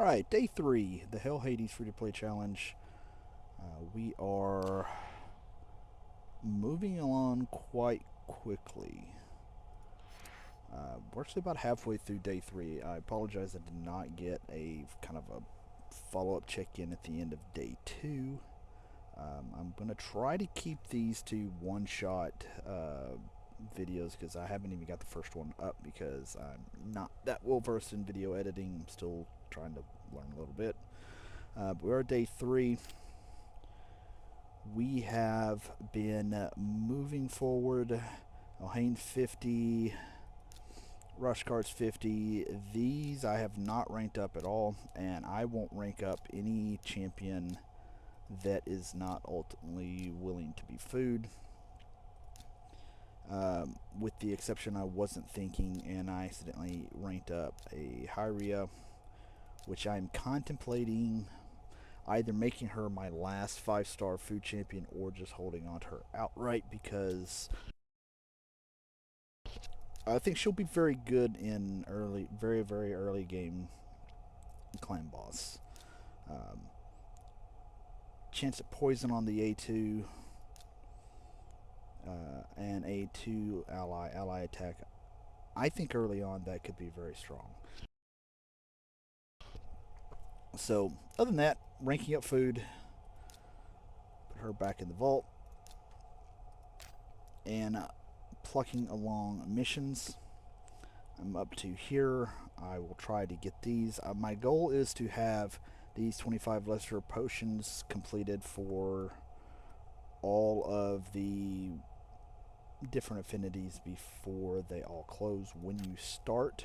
Alright, day 3, the Hell Hades free-to-play challenge. We are moving along quite quickly. We're actually about halfway through day 3. I apologize I did not get a kind of a follow-up check-in at the end of day 2. I'm going to try to keep these to one-shot videos because I haven't even got the first one up because I'm not that well versed in video editing. I'm still trying to learn a little bit. But we're at day 3. We have been moving forward. Ohane 50, Rush Cards 50. These I have not ranked up at all, and I won't rank up any champion that is not ultimately willing to be food. With the exception I wasn't thinking, and I accidentally ranked up a Hyria, which I'm contemplating either making her my last 5-star food champion or just holding on to her outright, because I think she'll be very good in very early game clan boss. Chance at poison on the A2, and A2 ally attack. I think early on that could be very strong. So, other than that, ranking up food, put her back in the vault, and plucking along missions. I'm up to here. I will try to get these. My goal is to have these 25 lesser potions completed for all of the different affinities before they all close. When you start,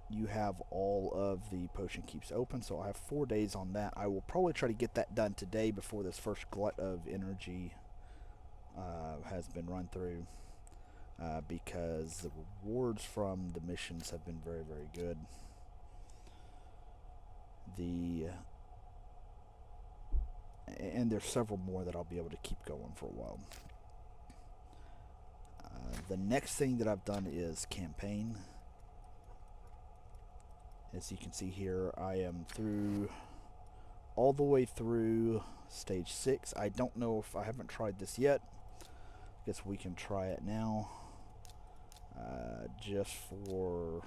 you have all of the potion keeps open, so I have 4 days on that. I will probably try to get that done today before this first glut of energy has been run through, because the rewards from the missions have been very good. And there's several more that I'll be able to keep going for a while. The next thing that I've done is campaign. As you can see here, I am through all the way through stage 6. I don't know if I haven't tried this yet. I guess we can try it now. Just for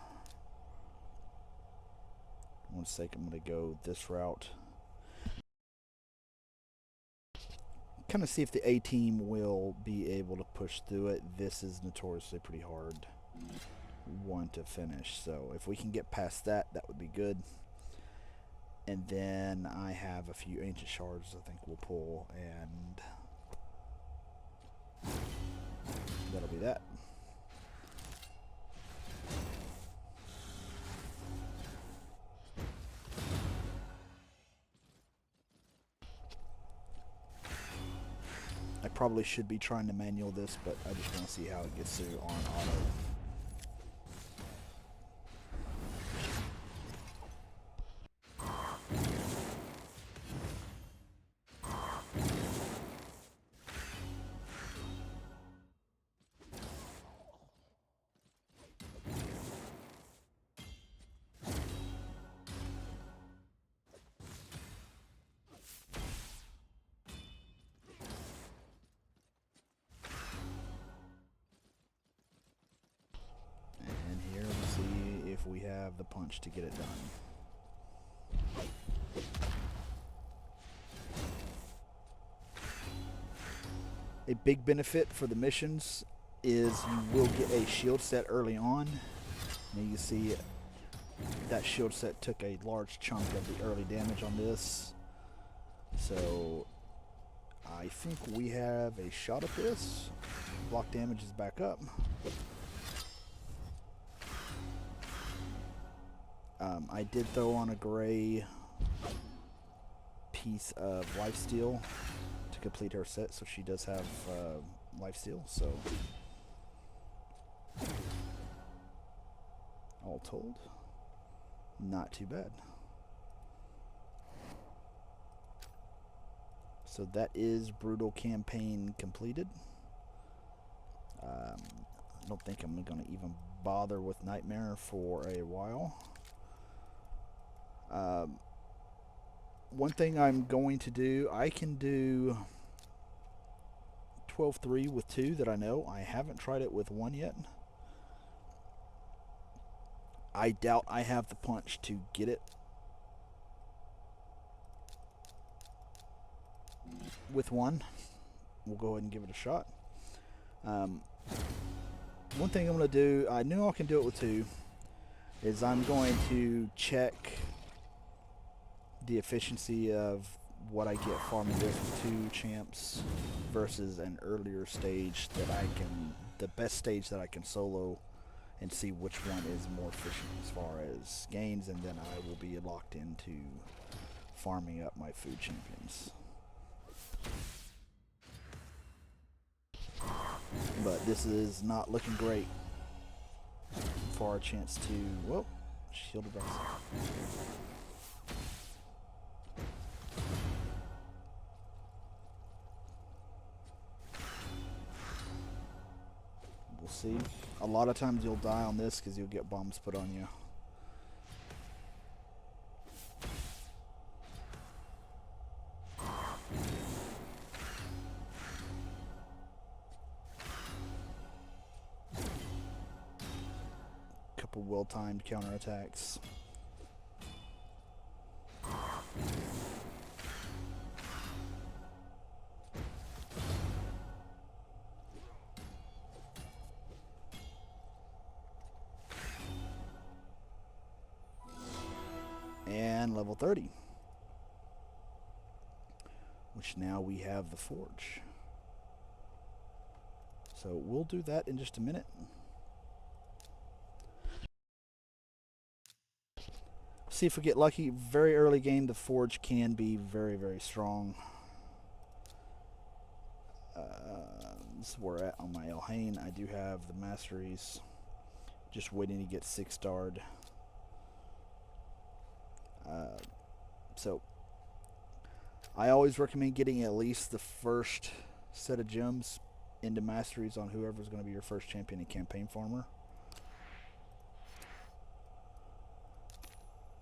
1 sec, I'm going to go this route. Kind of see if the A team will be able to push through it. This is notoriously pretty hard one to finish, so if we can get past that, that would be good. And then I have a few ancient shards I think we'll pull, and that'll be that. I probably should be trying to manual this, but I just want to see how it gets through on auto. If we have the punch to get it done. A big benefit for the missions is you will get a shield set early on. Now you see that shield set took a large chunk of the early damage on this. So I think we have a shot at this. Block damage is back up. I did throw on a gray piece of lifesteal to complete her set, so she does have lifesteal, so all told, not too bad. So that is Brutal Campaign completed. I don't think I'm going to even bother with Nightmare for a while. One thing I'm going to do, I can do 12-3 with 2 that I know. I haven't tried it with 1 yet. I doubt I have the punch to get it with 1. We'll go ahead and give it a shot. One thing I'm going to do, I know I can do it with 2, is I'm going to check the efficiency of what I get farming this with 2 champs versus an earlier stage that I can, the best stage that I can solo, and see which one is more efficient as far as gains, and then I will be locked into farming up my food champions. But this is not looking great for our chance to, whoa, shielded us. We'll see. A lot of times you'll die on this because you'll get bombs put on you. Couple well-timed counterattacks. And level 30. Which now we have the forge. So we'll do that in just a minute. See if we get lucky. Very early game, the forge can be very, very strong. This is where we're at on my Elhain. I do have the masteries. Just waiting to get 6-starred. So I always recommend getting at least the first set of gems into masteries on whoever's going to be your first champion and campaign farmer.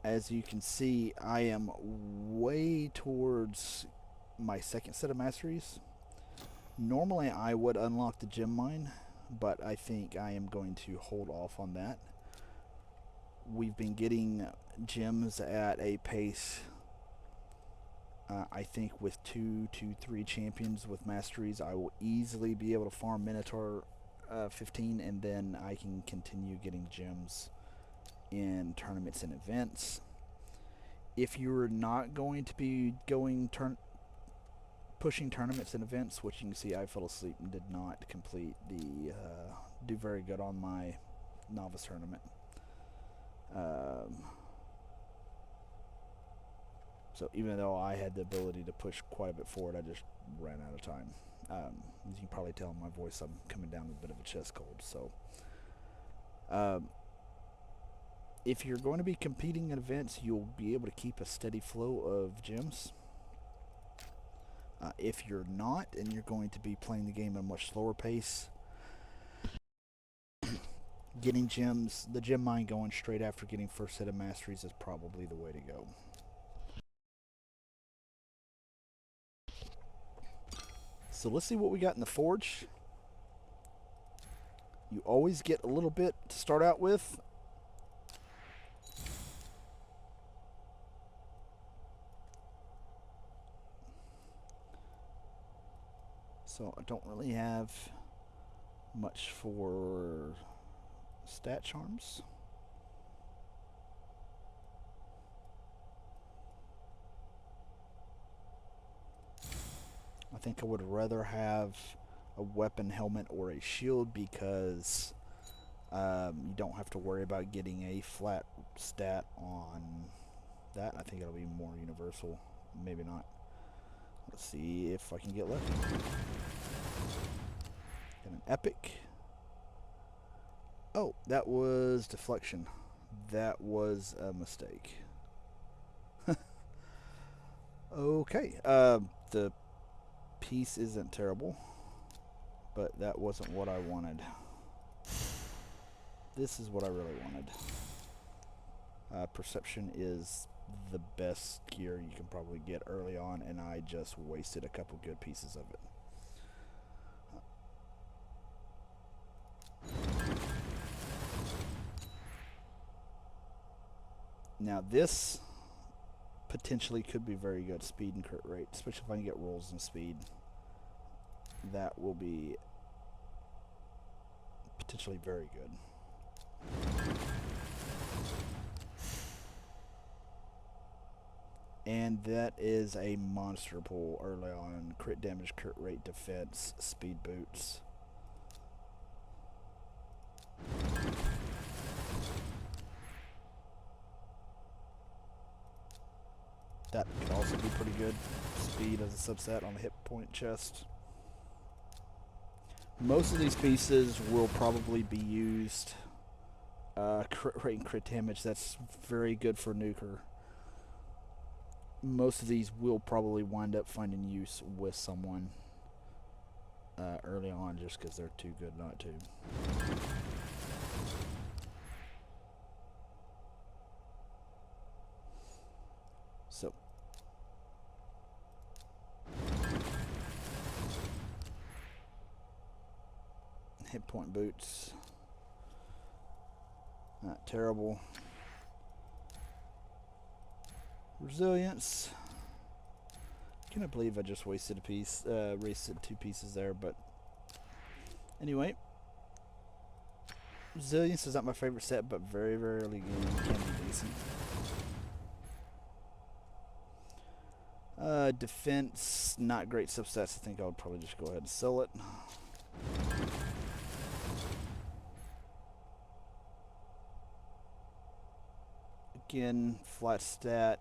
As you can see, I am way towards my second set of masteries. Normally I would unlock the gem mine, but I think I am going to hold off on that. We've been getting gems at a pace, I think with 2 to 3 champions with masteries, I will easily be able to farm Minotaur 15, and then I can continue getting gems in tournaments and events. If you're not going to be pushing tournaments and events, which you can see I fell asleep and did not complete the do very good on my novice tournament. So even though I had the ability to push quite a bit forward, I just ran out of time. As you can probably tell in my voice, I'm coming down with a bit of a chest cold. So if you're going to be competing in events, you'll be able to keep a steady flow of gems. If you're not, and you're going to be playing the game at a much slower pace, getting gems, the gem mine going straight after getting first set of masteries is probably the way to go. So let's see what we got in the forge. You always get a little bit to start out with. So I don't really have much for stat charms. I think I would rather have a weapon, helmet, or a shield because you don't have to worry about getting a flat stat on that. I think it'll be more universal. Maybe not. Let's see if I can get lucky. Get an epic. Oh, that was deflection. That was a mistake. Okay. The piece isn't terrible, but that wasn't what I wanted. This is what I really wanted. Perception is the best gear you can probably get early on, and I just wasted a couple good pieces of it. Now this potentially could be very good speed and crit rate, especially if I can get rolls and speed. That will be potentially very good. And that is a monster pull early on. Crit damage, crit rate, defense, speed boots. That could also be pretty good. Speed as a subset on the hit point chest. Most of these pieces will probably be used. Crit rate and crit damage, that's very good for nuker. Most of these will probably wind up finding use with someone early on just because they're too good not to. So hit point boots, not terrible. Resilience. Can't believe I just wasted a piece, wasted 2 pieces there, but anyway. Resilience is not my favorite set, but very, very early game can be decent. Defense, not great subsets. I think I would probably just go ahead and sell it. Again, flat stat.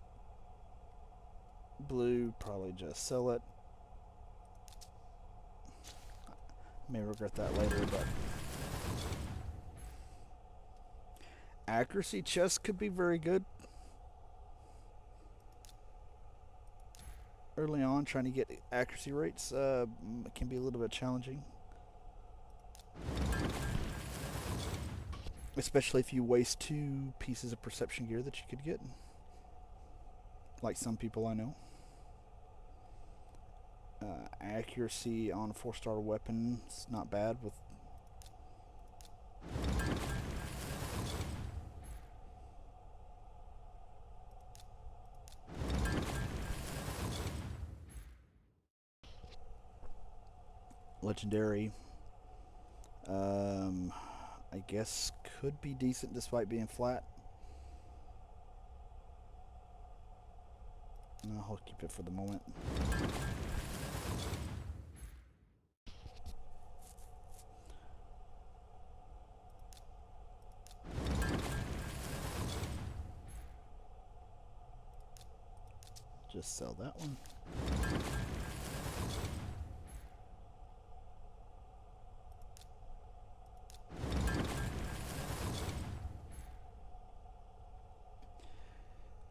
Blue, probably just sell it. May regret that later, but accuracy chest could be very good. Early on, trying to get accuracy rates can be a little bit challenging. Especially if you waste 2 pieces of perception gear that you could get. Like some people I know. Accuracy on a 4-star weapon is not bad with legendary. I guess could be decent despite being flat. No, I'll keep it for the moment. Just sell that one.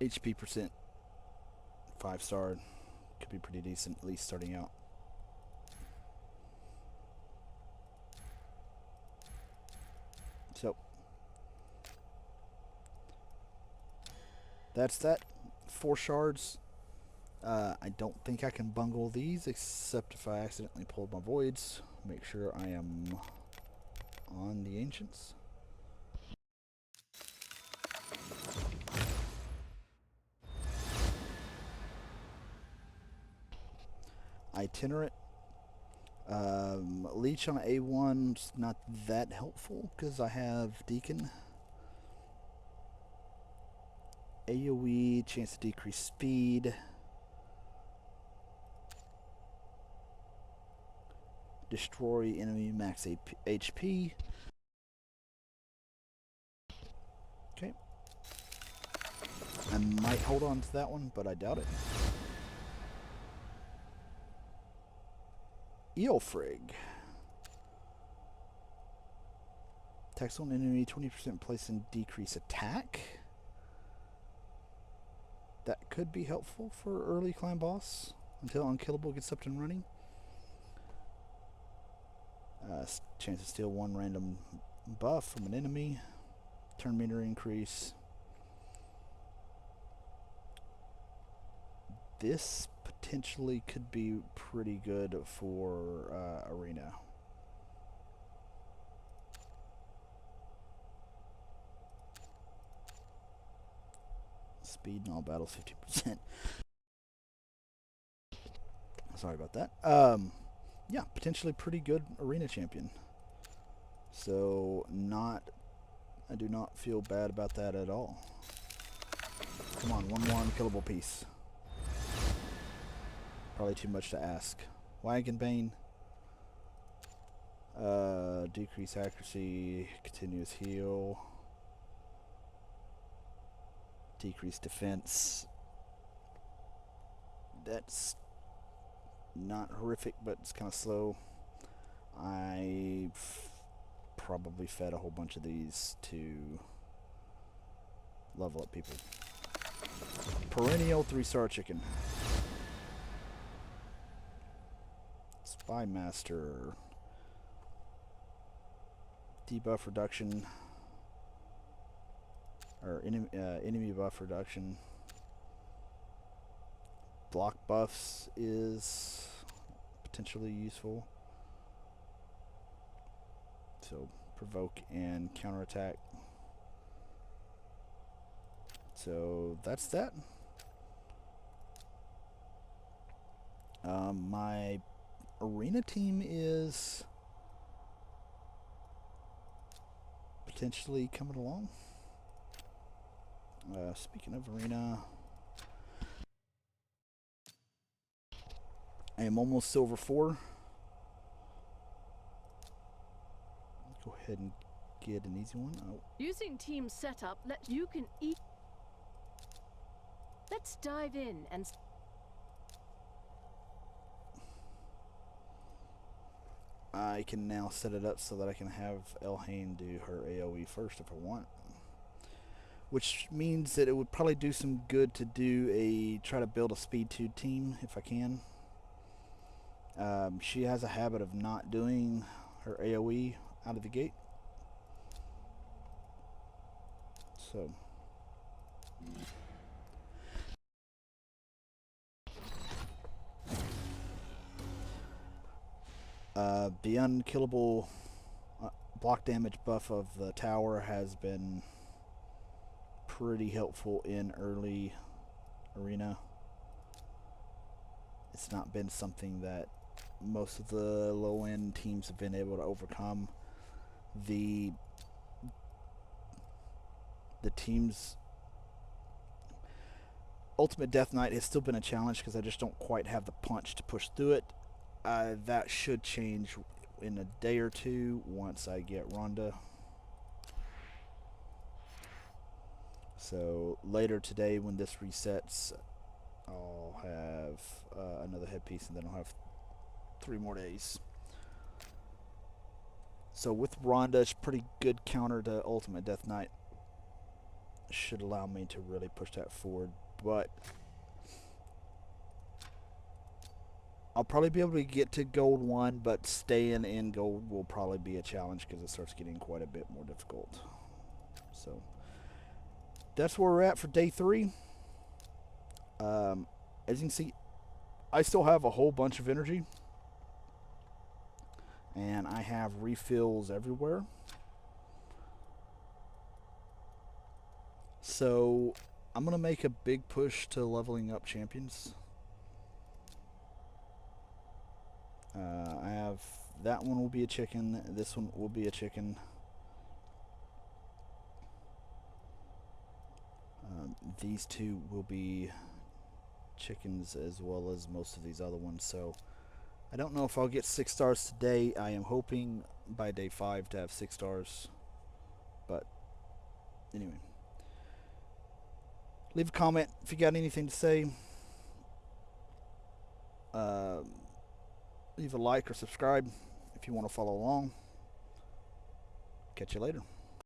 HP percent 5-star could be pretty decent, at least starting out. So that's that. 4 shards. I don't think I can bungle these except if I accidentally pulled my voids. Make sure I am on the ancients. Itinerant. Leech on A1's not that helpful because I have Deacon. AoE, chance to decrease speed. Destroy enemy max HP. Okay. I might hold on to that one, but I doubt it. Eelfrig. Attacks on enemy 20% place and decrease attack. That could be helpful for early climb boss until Unkillable gets up and running. Chance to steal 1 random buff from an enemy. Turn meter increase. This potentially could be pretty good for Arena. Speed in all battles 50%. Sorry about that. Yeah, potentially pretty good Arena champion. So I do not feel bad about that at all. Come on, one more unkillable piece. Probably too much to ask. Wagon Bane. Decrease accuracy, continuous heal. Decrease defense. That's not horrific, but it's kind of slow. I've probably fed a whole bunch of these to level up people. Perennial 3-star chicken. Spy Master. Debuff reduction. Or enemy buff reduction. Block buffs is potentially useful. So provoke and counterattack. So that's that. My Arena team is potentially coming along. Speaking of Arena, I am almost Silver 4. Go ahead and get an easy one. Oh. Using team setup, you can eat. Let's dive in and. I can now set it up so that I can have Elhain do her AoE first if I want. Which means that it would probably do some good to try to build a speed 2 team if I can. She has a habit of not doing her AoE out of the gate. So the unkillable block damage buff of the tower has been pretty helpful in early Arena. It's not been something that most of the low-end teams have been able to overcome. The team's Ultimate Death Knight has still been a challenge because I just don't quite have the punch to push through it. That should change in a day or two once I get Rhonda. So later today when this resets, I'll have another headpiece and then I'll have 3 more days. So with Rhonda, it's pretty good counter to Ultimate Death Knight. Should allow me to really push that forward, but I'll probably be able to get to gold 1, but staying in gold will probably be a challenge because it starts getting quite a bit more difficult. So that's where we're at for day 3. As you can see, I still have a whole bunch of energy, and I have refills everywhere. So I'm going to make a big push to leveling up champions. I have that one will be a chicken. This one will be a chicken. These 2 will be chickens as well as most of these other ones. So I don't know if I'll get 6 stars today. I am hoping by day 5 to have 6 stars. But anyway, leave a comment if you got anything to say. Leave a like or subscribe if you want to follow along. Catch you later.